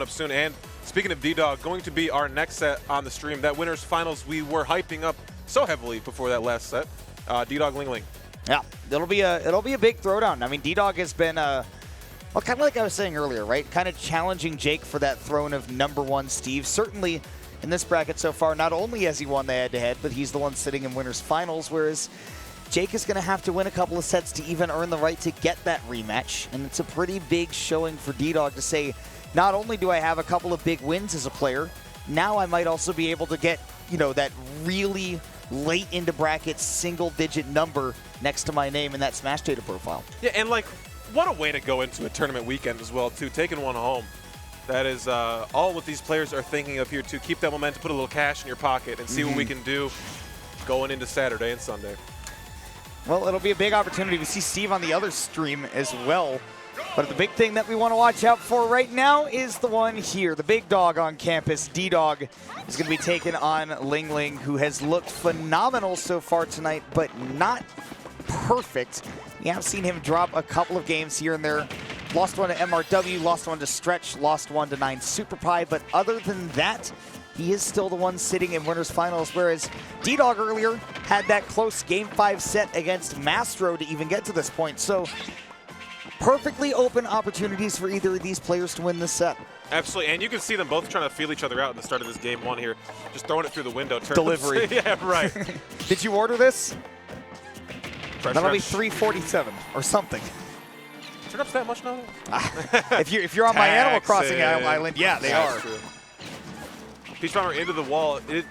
up soon. And speaking of DDog, going to be our next set on the stream. That winners finals we were hyping up so heavily before that last set. DDog LingLing. Yeah, it'll be a big throwdown. I mean, DDog has been well, kind of like I was saying earlier, right? Kind of challenging Jake for that throne of #1 Steve. Certainly in this bracket so far, not only has he won the head-to-head, but he's the one sitting in winners finals, whereas Jake is going to have to win a couple of sets to even earn the right to get that rematch. And it's a pretty big showing for DDog to say, not only do I have a couple of big wins as a player, now I might also be able to get, you know, that really late into bracket single-digit number next to my name in that Smash data profile. Yeah, and like, what a way to go into a tournament weekend as well, too. Taking one home. That is all what these players are thinking of here, too. Keep that momentum, put a little cash in your pocket, and see what we can do going into Saturday and Sunday. Well, it'll be a big opportunity. We see Steve on the other stream as well. But the big thing that we want to watch out for right now is the one here. The big dog on campus, DDog, is going to be taking on LingLing, who has looked phenomenal so far tonight, but not perfect. We have seen him drop a couple of games here and there. Lost one to MRW, lost one to Stretch, lost one to 9 Super Pie. But other than that, he is still the one sitting in winners finals, whereas DDog earlier had that close Game 5 set against Mastro to even get to this point. So perfectly open opportunities for either of these players to win this set. Absolutely, and you can see them both trying to feel each other out at the start of this Game 1 here. Just throwing it through the window. Delivery. Yeah, right. Did you order this? That'll be Fresh. $347 or something. Turnips that much now? if you're on my Animal Crossing island, yeah, they are. True. Peach Bomber into the wall. You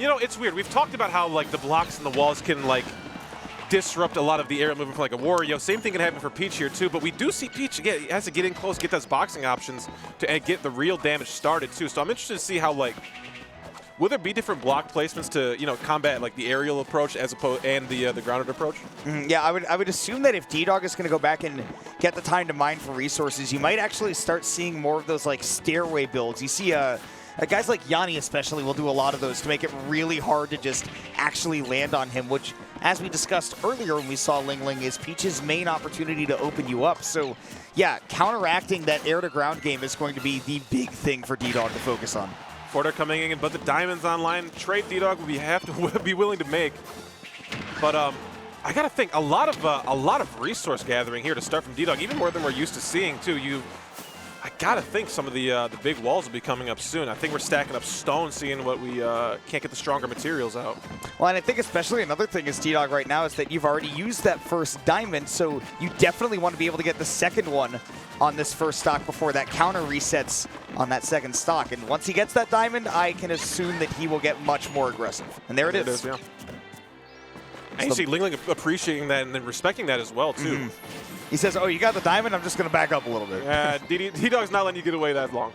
know, it's weird. We've talked about how like the blocks and the walls can like disrupt a lot of the aerial movement for like a Wario. Same thing can happen for Peach here too, but we do see Peach again. He has to get in close, get those boxing options to get the real damage started too. So I'm interested to see how like, will there be different block placements to, you know, combat like the aerial approach as opposed and the grounded approach? Yeah, I would assume that if DDog is going to go back and get the time to mine for resources, you might actually start seeing more of those like stairway builds. You see guys like Yanni especially will do a lot of those to make it really hard to just actually land on him, which, as we discussed earlier when we saw LingLing, is Peach's main opportunity to open you up. So yeah, counteracting that air-to-ground game is going to be the big thing for DDog to focus on. Forder coming in, but the diamonds online. Trade DDog will be willing to make. But I gotta think a lot of resource gathering here to start from DDog, even more than we're used to seeing too. I gotta think some of the big walls will be coming up soon. I think we're stacking up stone, seeing what we can't get the stronger materials out. Well, and I think especially another thing is DDog right now is that you've already used that first diamond, so you definitely want to be able to get the second one on this first stock before that counter resets on that second stock. And once he gets that diamond, I can assume that he will get much more aggressive. And there it is. Yeah. And you see LingLing appreciating that and then respecting that as well too. He says, oh, you got the diamond? I'm just going to back up a little bit. Yeah, DDog's not letting you get away that long.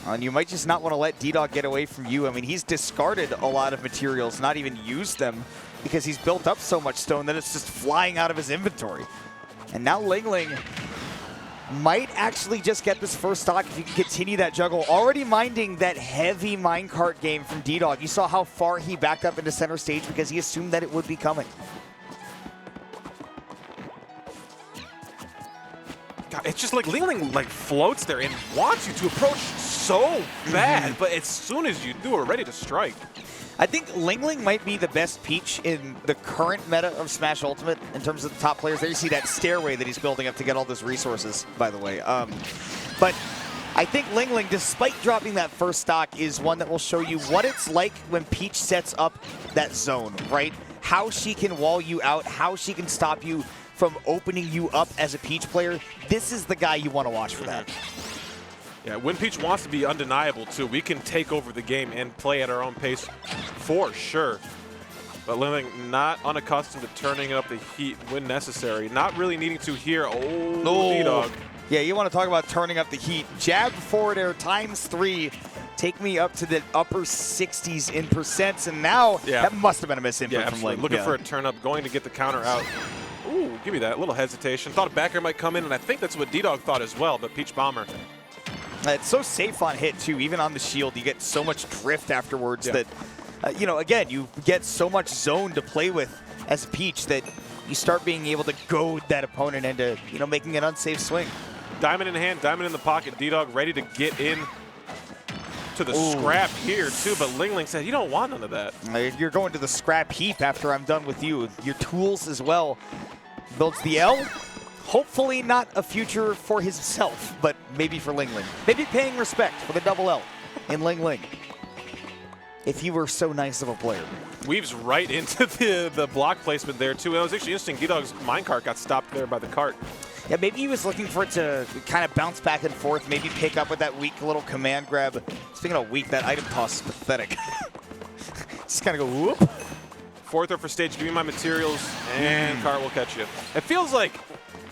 And you might just not want to let DDog get away from you. I mean, he's discarded a lot of materials, not even used them, because he's built up so much stone that it's just flying out of his inventory. And now LingLing might actually just get this first stock if you can continue that juggle. Already minding that heavy minecart game from DDog. You saw how far he backed up into center stage because he assumed that it would be coming. God, it's just like LingLing like floats there and wants you to approach so bad, but as soon as you do, we're ready to strike. I think LingLing might be the best Peach in the current meta of Smash Ultimate in terms of the top players. There you see that stairway that he's building up to get all those resources, by the way. But I think LingLing, despite dropping that first stock, is one that will show you what it's like when Peach sets up that zone, right? How she can wall you out, how she can stop you from opening you up as a Peach player. This is the guy you want to watch for that. Yeah, when Peach wants to be undeniable, too, we can take over the game and play at our own pace for sure. But LingLing not unaccustomed to turning up the heat when necessary. Not really needing to here. Oh, no. DDog. Yeah, you want to talk about turning up the heat. Jab forward air ×3. Take me up to the upper 60s in percents. And now, that must have been a misinput from Ling. Looking for a turn up, going to get the counter out. Ooh, give me that. A little hesitation. Thought a backer might come in, and I think that's what DDog thought as well, but Peach Bomber. It's so safe on hit, too. Even on the shield, you get so much drift afterwards that, you know, again, you get so much zone to play with as a Peach that you start being able to goad that opponent into, you know, making an unsafe swing. Diamond in hand, diamond in the pocket. DDog ready to get in to the scrap here, too. But LingLing said, you don't want none of that. You're going to the scrap heap after I'm done with you. Your tools as well. Builds the L. Hopefully not a future for himself, but maybe for LingLing. Maybe paying respect for the double L in LingLing. If you were so nice of a player. Weaves right into the block placement there, too. It was actually interesting. DDog's minecart got stopped there by the cart. Yeah, maybe he was looking for it to kind of bounce back and forth, maybe pick up with that weak little command grab. Speaking of weak, that item toss is pathetic. Just kind of go whoop. Fourth or for stage, give me my materials, and cart will catch you. It feels like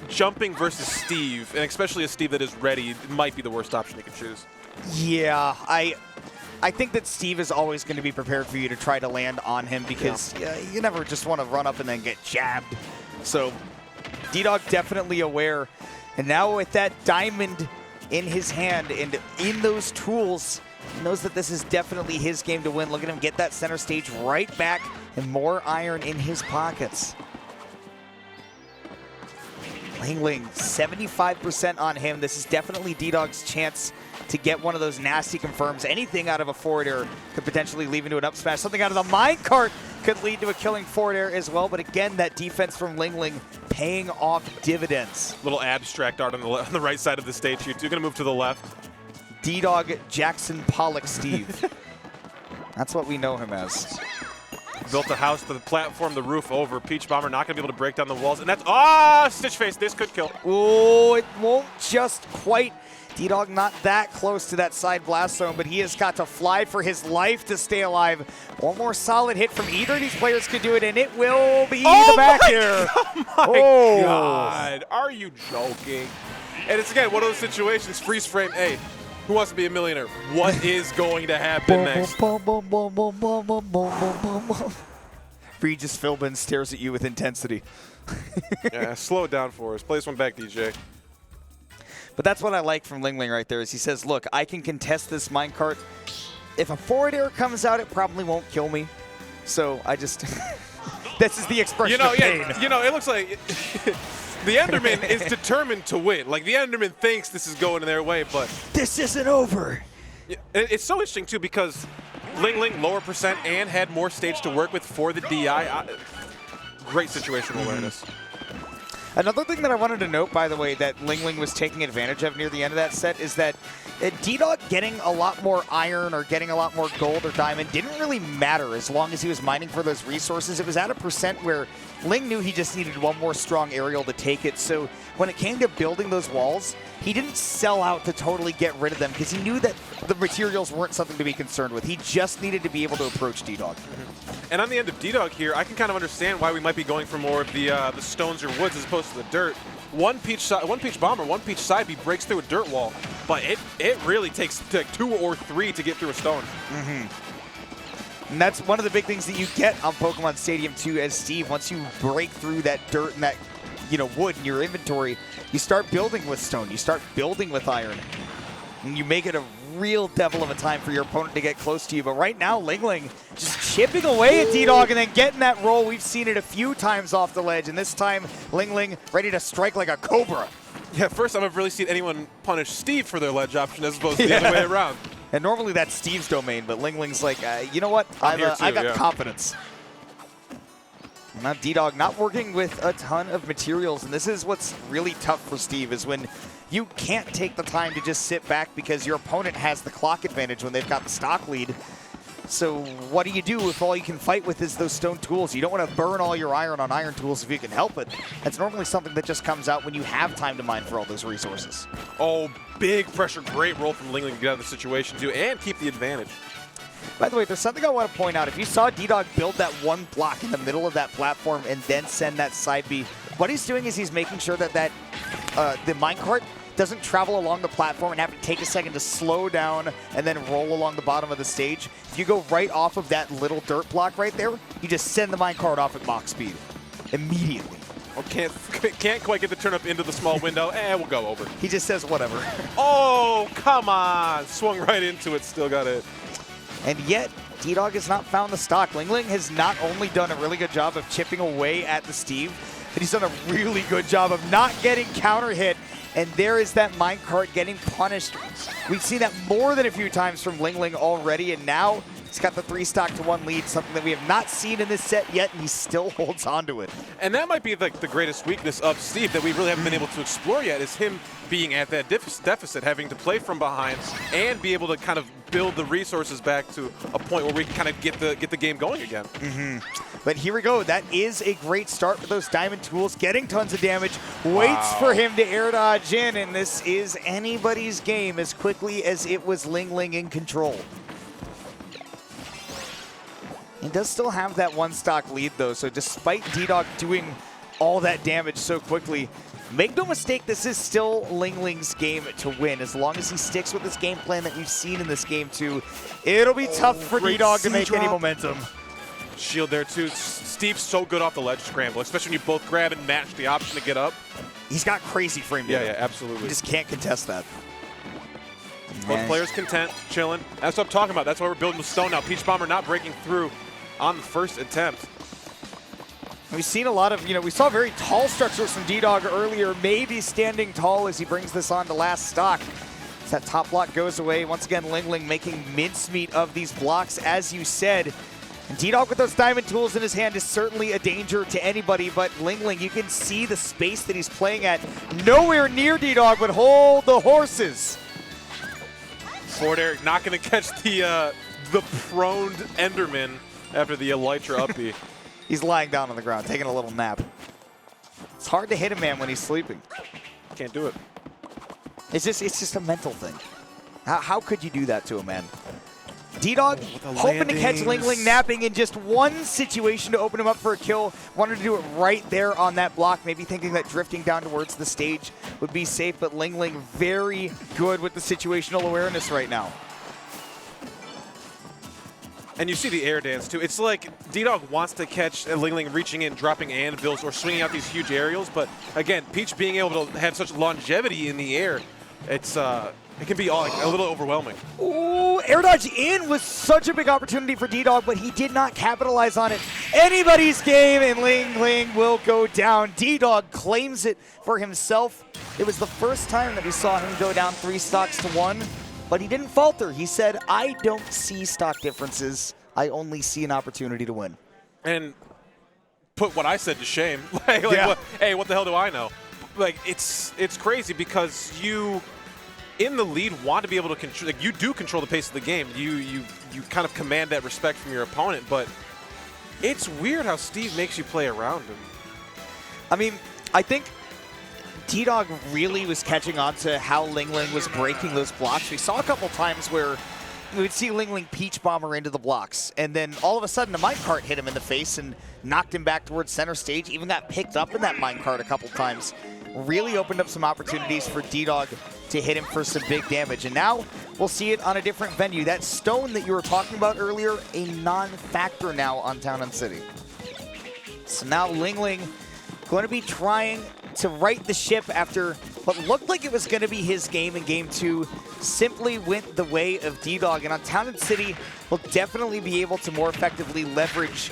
jumping versus Steve, and especially a Steve that is ready, might be the worst option you can choose. Yeah, I think that Steve is always going to be prepared for you to try to land on him because you never just want to run up and then get jabbed. So DDog definitely aware. And now with that diamond in his hand and in those tools, he knows that this is definitely his game to win. Look at him get that center stage right back and more iron in his pockets. LingLing, 75% on him. This is definitely DDog's chance to get one of those nasty confirms. Anything out of a forward air could potentially lead into an up smash. Something out of the minecart could lead to a killing forward air as well. But again, that defense from LingLing paying off dividends. Little abstract art on the right side of the stage here. You're going to move to the left. DDog Jackson Pollock Steve. That's what we know him as. Built the house, the platform, the roof over. Peach Bomber not going to be able to break down the walls. And that's, Stitch Face. This could kill. Oh, it won't just quite. DDog not that close to that side blast zone, but he has got to fly for his life to stay alive. One more solid hit from either of these players could do it, and it will be the back air. Oh, my God. Are you joking? And it's, again, one of those situations, freeze frame, hey, who wants to be a millionaire? What is going to happen next? Regis Philbin stares at you with intensity. Yeah, slow it down for us. Play this one back, DJ. But that's what I like from LingLing right there is he says, look, I can contest this minecart. If a forward air comes out, it probably won't kill me. So I just, this is the expression of pain. Yeah, it looks like the Enderman is determined to win. Like, the Enderman thinks this is going their way, but this isn't over. It's so interesting, too, because LingLing, lower percent, and had more stage to work with for the DI. Great situational awareness. Another thing that I wanted to note, by the way, that LingLing was taking advantage of near the end of that set is that DDog getting a lot more iron or getting a lot more gold or diamond didn't really matter as long as he was mining for those resources. It was at a percent where Ling knew he just needed one more strong aerial to take it. So when it came to building those walls, he didn't sell out to totally get rid of them because he knew that the materials weren't something to be concerned with. He just needed to be able to approach DDog. And on the end of DDog here, I can kind of understand why we might be going for more of the stones or woods as opposed to the dirt. One Peach Bomber, one Peach side B breaks through a dirt wall, but it really takes like 2 or 3 to get through a stone. And that's one of the big things that you get on Pokemon Stadium 2 as Steve. Once you break through that dirt and that wood in your inventory, you start building with stone, you start building with iron, and you make it a real devil of a time for your opponent to get close to you. But right now, LingLing just chipping away at DDog and then getting that roll. We've seen it a few times off the ledge, and this time LingLing ready to strike like a cobra. Yeah, first time I've really seen anyone punish Steve for their ledge option as opposed to the other way around. And normally that's Steve's domain, but LingLing's like, you know what? I got confidence. Now DDog not working with a ton of materials, and this is what's really tough for Steve is when you can't take the time to just sit back because your opponent has the clock advantage when they've got the stock lead. So what do you do if all you can fight with is those stone tools? You don't want to burn all your iron on iron tools if you can help it. That's normally something that just comes out when you have time to mine for all those resources. Oh, big pressure, great roll from LingLing to get out of the situation too and keep the advantage. By the way, there's something I want to point out. If you saw DDog build that one block in the middle of that platform and then send that side B, what he's doing is he's making sure that the minecart doesn't travel along the platform and have to take a second to slow down and then roll along the bottom of the stage. If you go right off of that little dirt block right there, you just send the minecart off at Mach speed immediately. Oh, can't quite get the turn up into the small window. We'll go over. He just says whatever. Oh, come on. Swung right into it, still got it. And yet, DDog has not found the stock. LingLing has not only done a really good job of chipping away at the Steve, but he's done a really good job of not getting counter hit And there is that minecart getting punished. We've seen that more than a few times from LingLing already, and now he's got the 3-stock-to-1 lead, something that we have not seen in this set yet, and he still holds on to it. And that might be the greatest weakness of Steve that we really haven't been able to explore yet, is him being at that deficit, having to play from behind and be able to kind of build the resources back to a point where we can kind of get the game going again. But here we go. That is a great start for those diamond tools, getting tons of damage. Waits for him to air dodge in, and this is anybody's game as quickly as it was LingLing in control. He does still have that 1-stock lead, though, so despite DDog doing all that damage so quickly, make no mistake, this is still LingLing's game to win. As long as he sticks with this game plan that we've seen in this game, too, it'll be tough for DDog to make any momentum. Shield there, too. Steve's so good off the ledge scramble, especially when you both grab and match the option to get up. He's got crazy frame Yeah, data. yeah, absolutely. You just can't contest that. Both players content, chilling. That's what I'm talking about. That's why we're building with Stone now. Peach Bomber not breaking through on the first attempt. We've seen a lot of, we saw very tall structures from DDog earlier, maybe standing tall as he brings this on to last stock. As that top block goes away, once again, LingLing making mincemeat of these blocks, as you said. And DDog with those diamond tools in his hand is certainly a danger to anybody, but LingLing, you can see the space that he's playing at. Nowhere near DDog, but hold the horses. Forward air not going to catch the proned Enderman after the Elytra up B. He's lying down on the ground, taking a little nap. It's hard to hit a man when he's sleeping. Can't do it. It's just a mental thing. How could you do that to a man? DDog hoping to catch LingLing napping in just one situation to open him up for a kill. Wanted to do it right there on that block, maybe thinking that drifting down towards the stage would be safe, but LingLing very good with the situational awareness right now. And you see the air dance, too. It's like DDog wants to catch LingLing reaching in, dropping anvils, or swinging out these huge aerials. But, again, Peach being able to have such longevity in the air, it's it can be a little overwhelming. Ooh, air dodge in was such a big opportunity for DDog, but he did not capitalize on it. Anybody's game, and LingLing will go down. DDog claims it for himself. It was the first time that we saw him go down 3-stocks-to-1. But he didn't falter. He said, I don't see stock differences. I only see an opportunity to win. And put what I said to shame. Hey, what the hell do I know? Like, it's crazy because you, in the lead, want to be able to control. Like, you do control the pace of the game. You kind of command that respect from your opponent. But it's weird how Steve makes you play around him. I mean, I think DDog really was catching on to how LingLing was breaking those blocks. We saw a couple times where we would see LingLing Peach Bomber into the blocks, and then all of a sudden a minecart hit him in the face and knocked him back towards center stage, even got picked up in that minecart a couple times. Really opened up some opportunities for DDog to hit him for some big damage. And now we'll see it on a different venue. That stone that you were talking about earlier, a non-factor now on Town and City. So now LingLing going to be trying to right the ship after what looked like it was going to be his game in Game 2. Simply went the way of DDog. And on Town and City, will definitely be able to more effectively leverage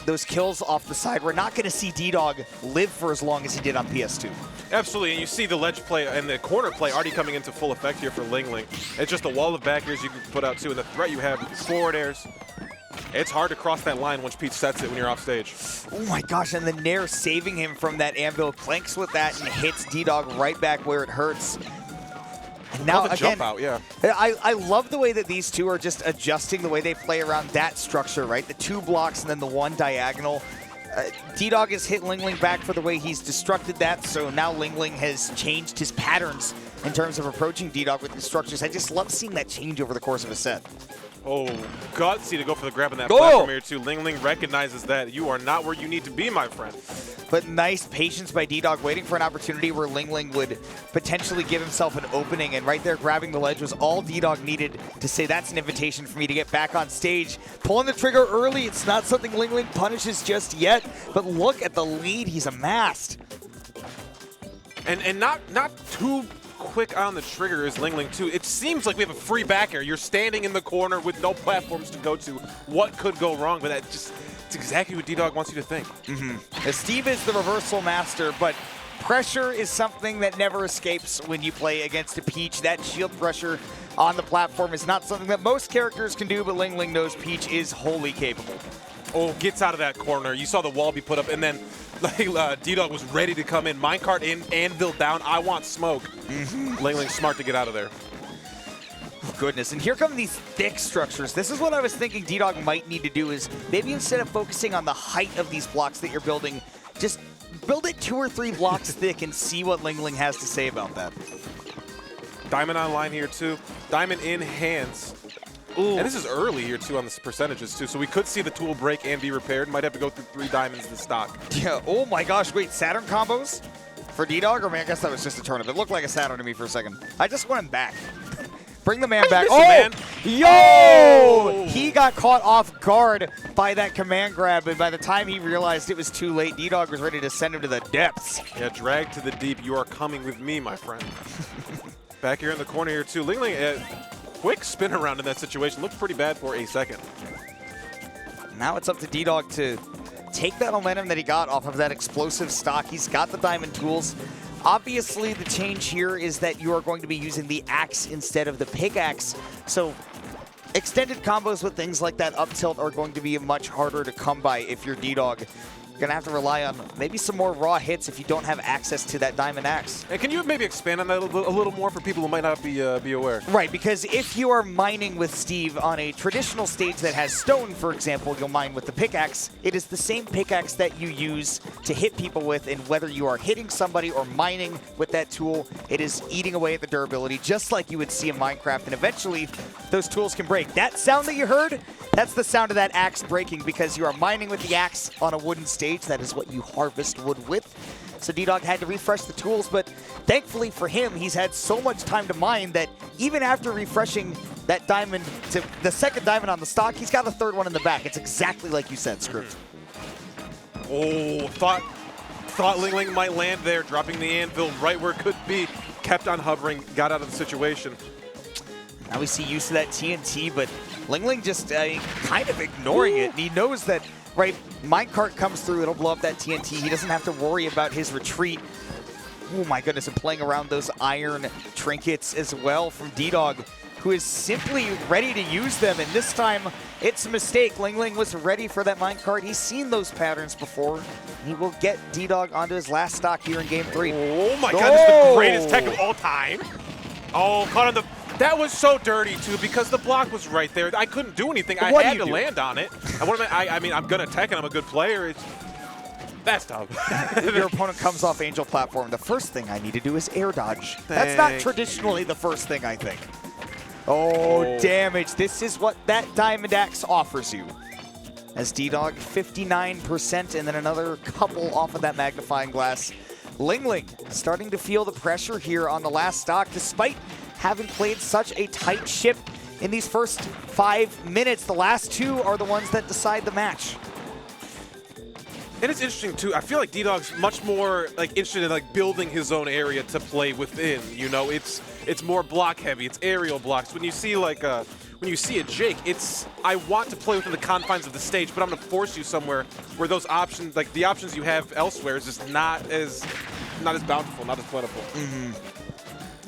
those kills off the side. We're not going to see DDog live for as long as he did on PS2. Absolutely, and you see the ledge play and the corner play already coming into full effect here for LingLing. It's just a wall of back airs you can put out too, and the threat you have with forward airs. It's hard to cross that line once Peach sets it when you're off stage. Oh my gosh, and the Nair saving him from that anvil, clanks with that and hits DDog right back where it hurts. And now again, jump out, yeah. I love the way that these two are just adjusting the way they play around that structure, right? The 2 blocks and then the 1 diagonal. DDog has hit LingLing back for the way he's destructed that, so now LingLing has changed his patterns in terms of approaching DDog with the structures. I just love seeing that change over the course of a set. Oh, gutsy to go for the grab on that platform here too. LingLing recognizes that you are not where you need to be, my friend. But nice patience by DDog, waiting for an opportunity where LingLing would potentially give himself an opening, and right there grabbing the ledge was all DDog needed to say that's an invitation for me to get back on stage. Pulling the trigger early, it's not something LingLing punishes just yet, but look at the lead he's amassed. And not too quick on the trigger is LingLing too. It seems like we have a free back air. You're standing in the corner with no platforms to go to. What could go wrong? But it's exactly what DDog wants you to think. Steve is the reversal master, but Pressure is something that never escapes when you play against a Peach. That shield pressure on the platform is not something that most characters can do, but LingLing knows Peach is wholly capable. Oh, gets out of that corner. You saw the wall be put up, and then DDog was ready to come in. Minecart in, anvil down. I want smoke. LingLing smart to get out of there. Goodness, and here come these thick structures. This is what I was thinking DDog might need to do, is maybe instead of focusing on the height of these blocks that you're building, just build it 2 or 3 blocks thick and see what LingLing has to say about that. Diamond online here too. Diamond in hands. Ooh. And this is early here too on the percentages too, so we could see the tool break and be repaired. Might have to go through 3 diamonds in stock. Yeah, oh my gosh, wait, Saturn combos for DDog? Or I guess that was just a tournament. It looked like a Saturn to me for a second. I just want him back. Bring the man back. Oh, man. Yo! Oh. He got caught off guard by that command grab, and by the time he realized it was too late, DDog was ready to send him to the depths. Yeah, drag to the deep. You are coming with me, my friend. Back here in the corner here too. LingLing, quick spin around in that situation. Looked pretty bad for a second. Now it's up to DDog to take that momentum that he got off of that explosive stock. He's got the diamond tools. Obviously, the change here is that you are going to be using the axe instead of the pickaxe. So extended combos with things like that up tilt are going to be much harder to come by if you're DDog. You're going to have to rely on maybe some more raw hits if you don't have access to that diamond axe. And can you maybe expand on that a little more for people who might not be aware? Right, because if you are mining with Steve on a traditional stage that has stone, for example, you'll mine with the pickaxe. It is the same pickaxe that you use to hit people with, and whether you are hitting somebody or mining with that tool, it is eating away at the durability, just like you would see in Minecraft, and eventually those tools can break. That sound that you heard, that's the sound of that axe breaking, because you are mining with the axe on a wooden stage. That is what you harvest wood with. So DDog had to refresh the tools, but thankfully for him, he's had so much time to mine that even after refreshing that diamond to the second diamond on the stock, he's got a 3rd one in the back. It's exactly like you said, Script. Oh, thought LingLing might land there, dropping the anvil right where it could be. Kept on hovering, got out of the situation. Now we see use of that TNT, but LingLing just kind of ignoring it. He knows that, right, minecart comes through, it'll blow up that TNT. He doesn't have to worry about his retreat. Oh my goodness, and playing around those iron trinkets as well from DDog, who is simply ready to use them. And this time, it's a mistake. LingLing was ready for that minecart. He's seen those patterns before. He will get DDog onto his last stock here in Game 3. Oh my God, this is the greatest tech of all time. Oh, caught on the... That was so dirty, too, because the block was right there. I couldn't do anything. I had to land on it. I mean, I'm going to tech, and I'm a good player. That's dumb. Your opponent comes off Angel platform. The first thing I need to do is air dodge. That's not traditionally the first thing, I think. Oh, damage. This is what that Diamond Axe offers you. As DDog, 59%, and then another couple off of that magnifying glass. LingLing starting to feel the pressure here on the last stock, despite having played such a tight ship in these first 5 minutes. The last 2 are the ones that decide the match. And it's interesting too. I feel like DDog's much more interested in building his own area to play within. You know, it's more block heavy. It's aerial blocks. When you see when you see a Jake, it's I want to play within the confines of the stage, but I'm going to force you somewhere where those options, the options you have elsewhere, is just not as bountiful, not as plentiful.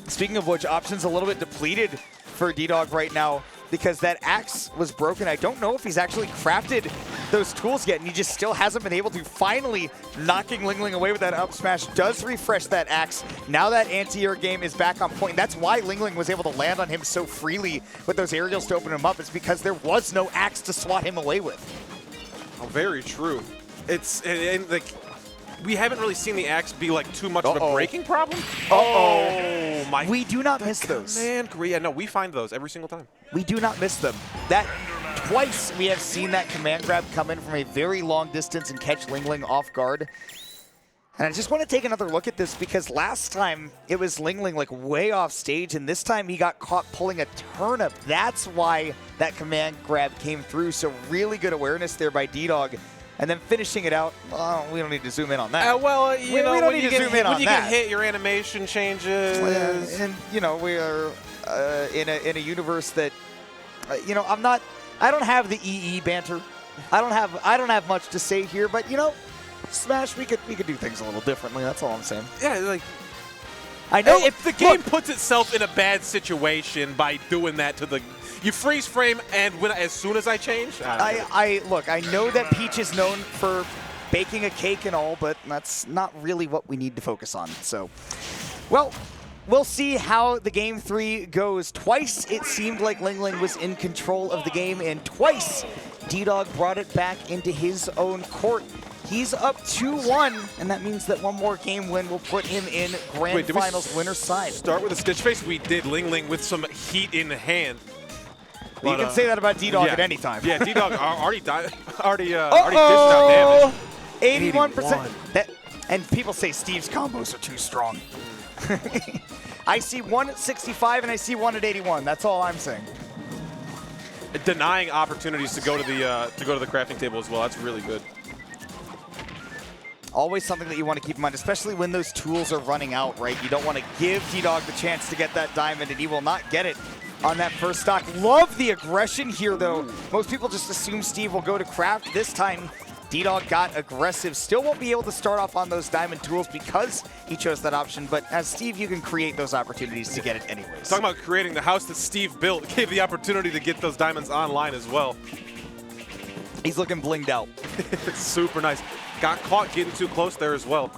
Speaking of which, options a little bit depleted for DDog right now because that axe was broken. I don't know if he's actually crafted those tools yet, and he just still hasn't been able to. Finally, knocking LingLing away with that up smash does refresh that axe. Now that anti-air game is back on point. That's why LingLing was able to land on him so freely with those aerials to open him up. It's because there was no axe to swat him away with. Oh, very true. We haven't really seen the axe be too much of a breaking problem. Oh my! We do not miss those. Man, yeah, no, we find those every single time. We do not miss them. That twice we have seen that command grab come in from a very long distance and catch LingLing off guard. And I just want to take another look at this because last time it was LingLing way off stage, and this time he got caught pulling a turnip. That's why that command grab came through. So really good awareness there by DDog. And then finishing it out, we don't need to zoom in on that. Well, you know, we don't need to zoom in on that. When you get hit, your animation changes. And, you know, we are in a universe that, you know, I don't have the EE banter. I don't have much to say here, but, you know, Smash, we could do things a little differently. That's all I'm saying. Yeah, like I know if the game puts itself in a bad situation by doing that to the, you freeze frame and when as soon as I change. Look, I know that Peach is known for baking a cake and all, but that's not really what we need to focus on. So, well, we'll see how the game 3 goes. Twice it seemed like LingLing was in control of the game, and twice DDog brought it back into his own court. He's up 2-1, and that means that one more game win will put him in Grand Finals winner's side. Start with a Stitch Face? We did. LingLing with some heat in hand. But, you can say that about DDog at any time. Yeah, DDog already dished out damage. 81%. And people say Steve's combos are too strong. I see one at 65 and I see one at 81. That's all I'm saying. Denying opportunities to go to the crafting table as well. That's really good. Always something that you want to keep in mind, especially when those tools are running out, right? You don't want to give DDog the chance to get that diamond, and he will not get it on that first stock. Love the aggression here, though. Most people just assume Steve will go to craft. This time, DDog got aggressive. Still won't be able to start off on those diamond tools because he chose that option, but as Steve, you can create those opportunities to get it anyways. Talking about creating the house that Steve built, gave the opportunity to get those diamonds online as well. He's looking blinged out. It's super nice. Got caught getting too close there as well.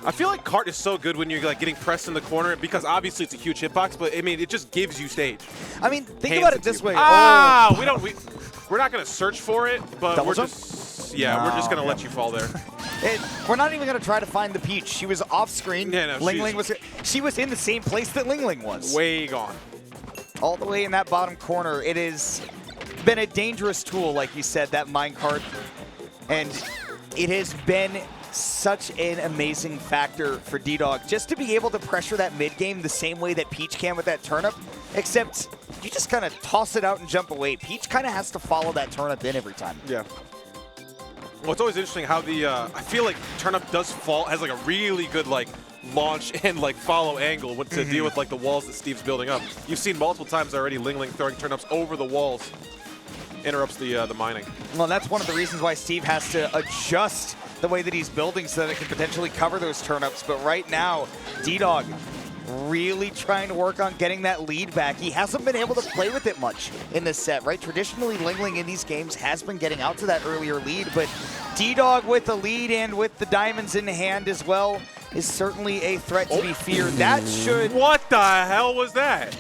I feel like Cart is so good when you're like getting pressed in the corner because obviously it's a huge hitbox, but I mean it just gives you stage. I mean, think about it this way. We're not gonna search for it, but we're just gonna let you fall there. We're not even gonna try to find the Peach. She was off screen. Yeah, no, she was in the same place that LingLing was. Way gone. All the way in that bottom corner. It has been a dangerous tool, like you said, that minecart, and it has been such an amazing factor for DDog just to be able to pressure that mid game the same way that Peach can with that turnip, except you just kind of toss it out and jump away. Peach kind of has to follow that turnip in every time. Yeah. Well, it's always interesting how the I feel like turnip has like a really good like launch and like follow angle to deal with like the walls that Steve's building up. You've seen multiple times already LingLing throwing turnips over the walls. Interrupts the mining. Well, that's one of the reasons why Steve has to adjust the way that he's building so that it can potentially cover those turnips. But right now, DDog really trying to work on getting that lead back. He hasn't been able to play with it much in this set, right? Traditionally, LingLing in these games has been getting out to that earlier lead, but DDog with the lead and with the diamonds in hand as well is certainly a threat to be feared. That should... What the hell was that?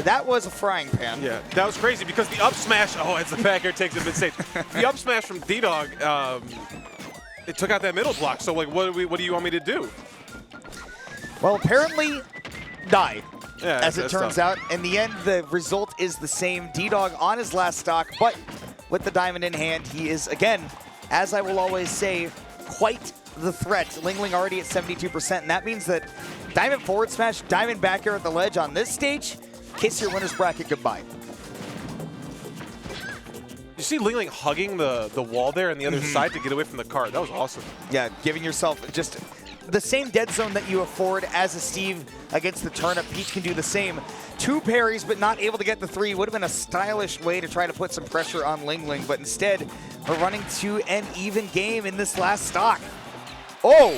That was a frying pan. Yeah, that was crazy because the up smash, as the back air takes it mid-stage, the up smash from DDog, it took out that middle block. So, like, what do you want me to do? Well, apparently, die, yeah, as it turns out. In the end, the result is the same. DDog on his last stock, but with the diamond in hand, he is, again, as I will always say, quite the threat. LingLing already at 72%, and that means that diamond forward smash, diamond back air at the ledge on this stage, kiss your winner's bracket goodbye. You see LingLing hugging the wall there on the other side to get away from the cart. That was awesome. Yeah, giving yourself just the same dead zone that you afford as a Steve against the turnip. Peach can do the same. 2 parries, but not able to get the 3. Would have been a stylish way to try to put some pressure on LingLing, but instead, we're running to an even game in this last stock. Oh!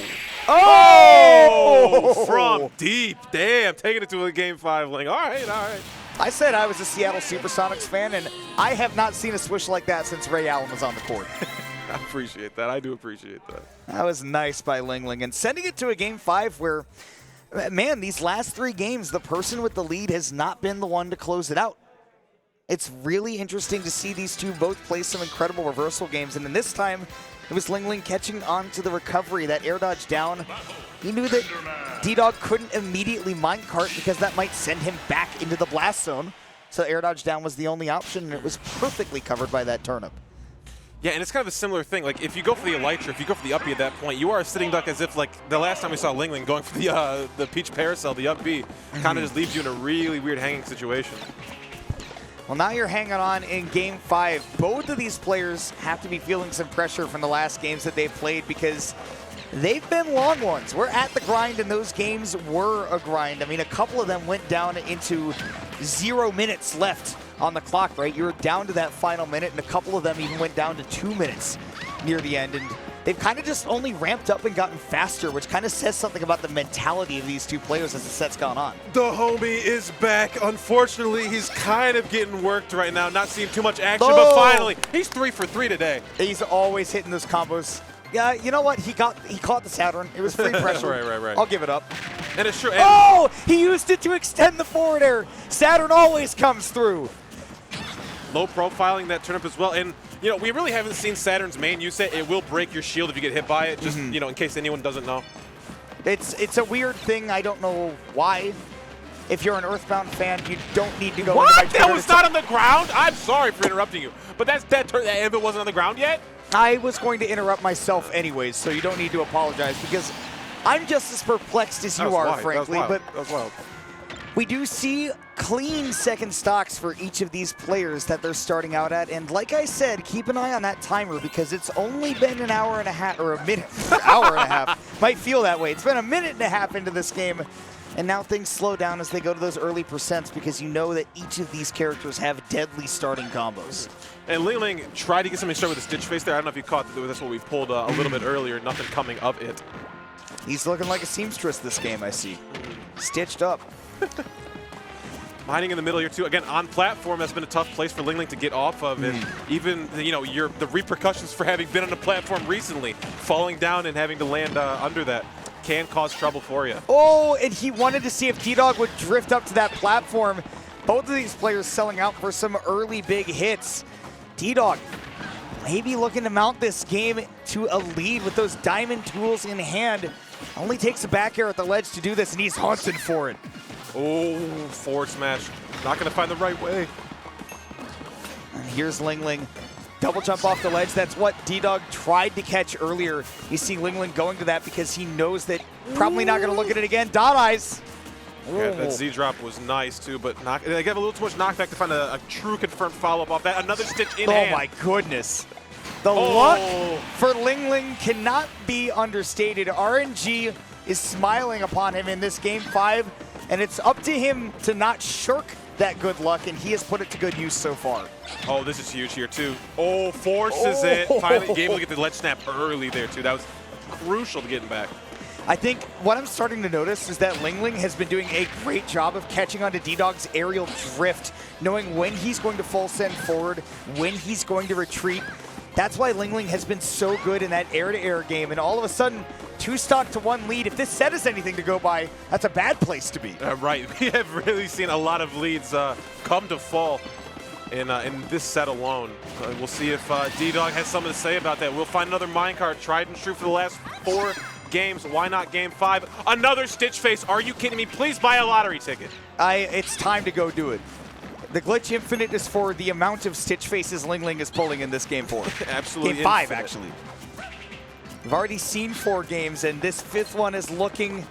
From deep. Damn, taking it to a game 5, Ling. All right. I said I was a Seattle Supersonics fan, and I have not seen a swish like that since Ray Allen was on the court. I appreciate that. I do appreciate that. That was nice by LingLing. And sending it to a game 5 where, man, these last 3 games, the person with the lead has not been the one to close it out. It's really interesting to see these two both play some incredible reversal games. And then this time, it was LingLing catching on to the recovery, that air dodge down. He knew that DDog couldn't immediately minecart because that might send him back into the blast zone. So air dodge down was the only option, and it was perfectly covered by that turnip. Yeah, and it's kind of a similar thing. Like, if you go for the Elytra, if you go for the up B at that point, you are a sitting duck as if, like, the last time we saw LingLing going for the Peach Paracel, the up B, kind of just leaves you in a really weird hanging situation. Well, now you're hanging on in Game 5. Both of these players have to be feeling some pressure from the last games that they've played because they've been long ones. We're at the grind, and those games were a grind. I mean, a couple of them went down into 0 minutes left on the clock, right? You were down to that final minute, and a couple of them even went down to 2 minutes near the end. And they've kind of just only ramped up and gotten faster, which kind of says something about the mentality of these two players as the set's gone on. The homie is back. Unfortunately, he's kind of getting worked right now, not seeing too much action, but finally, he's 3 for 3 today. He's always hitting those combos. Yeah, you know what? He caught the Saturn. It was free pressure. Right. I'll give it up. And it's true. Oh, he used it to extend the forward air. Saturn always comes through. Low profiling that turnip as well. And, you know, we really haven't seen Saturn's main use it. It will break your shield if you get hit by it, just, you know, in case anyone doesn't know. It's a weird thing. I don't know why. If you're an Earthbound fan, you don't need to go What? into my That was not on the ground? I'm sorry for interrupting you. But that if it wasn't on the ground yet? I was going to interrupt myself anyways, so you don't need to apologize because I'm just as perplexed as you are, frankly. But that was wild. we do see clean second stocks for each of these players that they're starting out at. And like I said, keep an eye on that timer because it's only been an hour and a half, or a minute, hour and a half. Might feel that way. It's been a minute and a half into this game. And now things slow down as they go to those early percents because you know that each of these characters have deadly starting combos. And LingLing tried to get something started with a Stitch Face there. I don't know if you caught that. That's what we pulled a little bit earlier. Nothing coming of it. He's looking like a seamstress this game, I see. Stitched up. Mining in the middle here, too. Again, on platform, that's been a tough place for LingLing to get off of. And even, you know, the repercussions for having been on a platform recently, falling down and having to land under that, can cause trouble for you. Oh, and he wanted to see if DDog would drift up to that platform. Both of these players selling out for some early big hits. DDog maybe looking to mount this game to a lead with those diamond tools in hand. Only takes a back air at the ledge to do this, and he's hunting for it. Oh, forward smash. Not going to find the right way. And here's LingLing. Double jump off the ledge. That's what DDog tried to catch earlier. You see LingLing going to that because he knows that probably not going to look at it again. Dot eyes. Yeah, that Z drop was nice too, but they got a little too much knockback to find a true confirmed follow-up off that. Another Stitch in hand. Oh my goodness. The luck for LingLing cannot be understated. RNG is smiling upon him in this game 5, and it's up to him to not shirk that good luck, and he has put it to good use so far. Oh, this is huge here too. Oh, forces it. Finally able to get the ledge snap early there too. That was crucial to getting back. I think what I'm starting to notice is that LingLing has been doing a great job of catching onto DDog's aerial drift, knowing when he's going to full send forward, when he's going to retreat. That's why LingLing has been so good in that air-to-air game, and all of a sudden, 2 stock to 1 lead. If this set is anything to go by, that's a bad place to be. Right, we have really seen a lot of leads come to fall in this set alone. We'll see if DDog has something to say about that. We'll find another minecart, tried and true for the last 4 games. Why not game 5? Another Stitch Face. Are you kidding me? Please buy a lottery ticket. It's time to go do it. The Glitch Infinite is for the amount of Stitch Faces LingLing is pulling in this game 4. Absolutely. Game 5, infinite. actually. We've already seen 4 games, and this 5th one is looking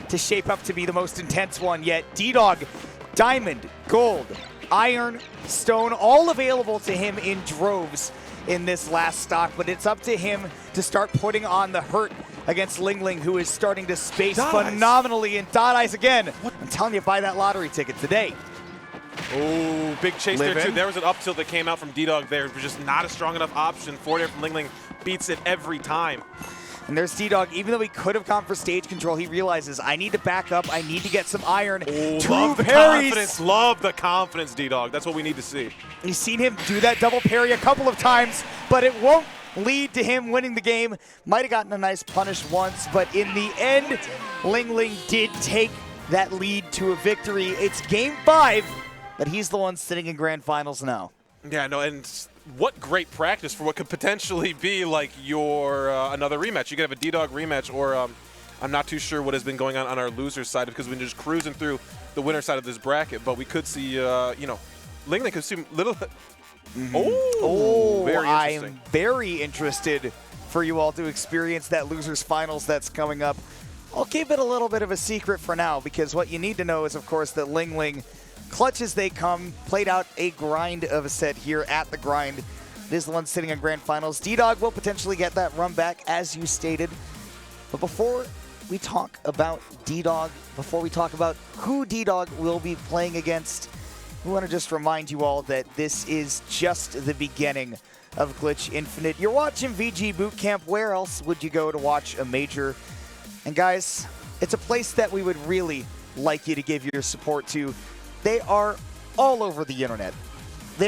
to shape up to be the most intense one yet. DDog, diamond, gold, iron, stone, all available to him in droves in this last stock, but it's up to him to start putting on the hurt against LingLing, who is starting to space phenomenally. And Dot Eyes again. I'm telling you, buy that lottery ticket today. Oh, big chase there too. There was an up tilt that came out from DDog there. It was just not a strong enough option. Forward air from LingLing beats it every time. And there's DDog. Even though he could have gone for stage control, he realizes, I need to back up. I need to get some iron. Oh, love the confidence. Love the confidence, DDog. That's what we need to see. You've seen him do that double parry a couple of times, but it won't lead to him winning the game. Might have gotten a nice punish once, but in the end, LingLing did take that lead to a victory. It's game 5, but he's the one sitting in grand finals now. Yeah, no, and what great practice for what could potentially be like your another rematch. You could have a DDog rematch, or I'm not too sure what has been going on our loser side because we're just cruising through the winner side of this bracket. But we could see, you know, LingLing could see little. Oh, very interesting. I'm very interested for you all to experience that losers finals that's coming up. I'll keep it a little bit of a secret for now because what you need to know is, of course, that LingLing, clutch as they come, played out a grind of a set here at the grind. It is the one sitting in grand finals. DDog will potentially get that run back, as you stated. But before we talk about DDog, before we talk about who DDog will be playing against, we want to just remind you all that this is just the beginning of Glitch Infinite. You're watching VG Bootcamp. Where else would you go to watch a major? And guys, it's a place that we would really like you to give your support to. They are all over the internet.